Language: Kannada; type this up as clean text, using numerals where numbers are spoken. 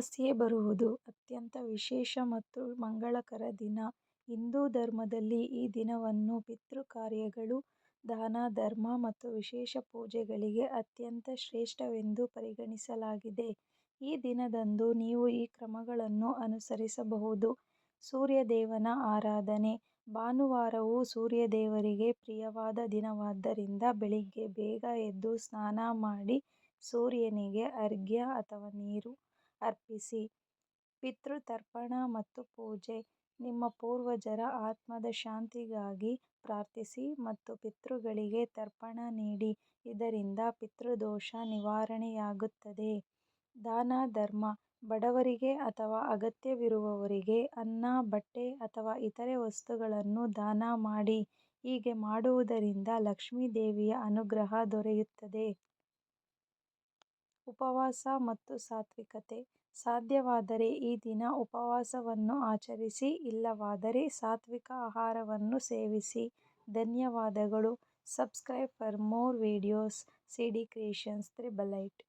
ಅಮಾವಾಸ್ಯೆ ಬರುವುದು ಅತ್ಯಂತ ವಿಶೇಷ ಮತ್ತು ಮಂಗಳಕರ ದಿನ. ಹಿಂದೂ ಧರ್ಮದಲ್ಲಿ ಈ ದಿನವನ್ನು ಪಿತೃಕಾರ್ಯಗಳು, ದಾನ ಧರ್ಮ ಮತ್ತು ವಿಶೇಷ ಪೂಜೆಗಳಿಗೆ ಅತ್ಯಂತ ಶ್ರೇಷ್ಠವೆಂದು ಪರಿಗಣಿಸಲಾಗಿದೆ. ಈ ದಿನದಂದು ನೀವು ಈ ಕ್ರಮಗಳನ್ನು ಅನುಸರಿಸಬಹುದು. ಸೂರ್ಯದೇವನ ಆರಾಧನೆ. ಭಾನುವಾರವು ಸೂರ್ಯದೇವರಿಗೆ ಪ್ರಿಯವಾದ ದಿನವಾದ್ದರಿಂದ ಬೆಳಿಗ್ಗೆ ಬೇಗ ಎದ್ದು ಸ್ನಾನ ಮಾಡಿ ಸೂರ್ಯನಿಗೆ ಅರ್ಘ್ಯ ಅಥವಾ ನೀರು ಅರ್ಪಿಸಿ. ಪಿತೃತರ್ಪಣ ಮತ್ತು ಪೂಜೆ. ನಿಮ್ಮ ಪೂರ್ವಜರ ಆತ್ಮದ ಶಾಂತಿಗಾಗಿ ಪ್ರಾರ್ಥಿಸಿ ಮತ್ತು ಪಿತೃಗಳಿಗೆ ತರ್ಪಣ ನೀಡಿ, ಇದರಿಂದ ಪಿತೃದೋಷ ನಿವಾರಣೆಯಾಗುತ್ತದೆ. ದಾನ ಧರ್ಮ. ಬಡವರಿಗೆ ಅಥವಾ ಅಗತ್ಯವಿರುವವರಿಗೆ ಅನ್ನ, ಬಟ್ಟೆ ಅಥವಾ ಇತರೆ ವಸ್ತುಗಳನ್ನು ದಾನ ಮಾಡಿ. ಹೀಗೆ ಮಾಡುವುದರಿಂದ ಲಕ್ಷ್ಮೀ ದೇವಿಯ ಅನುಗ್ರಹ ದೊರೆಯುತ್ತದೆ. ಉಪವಾಸ ಮತ್ತು ಸಾತ್ವಿಕತೆ. ಸಾಧ್ಯವಾದರೆ ಈ ದಿನ ಉಪವಾಸವನ್ನು ಆಚರಿಸಿ, ಇಲ್ಲವಾದರೆ ಸಾತ್ವಿಕ ಆಹಾರವನ್ನು ಸೇವಿಸಿ. ಧನ್ಯವಾದಗಳು. Subscribe for more videos. CD creations 888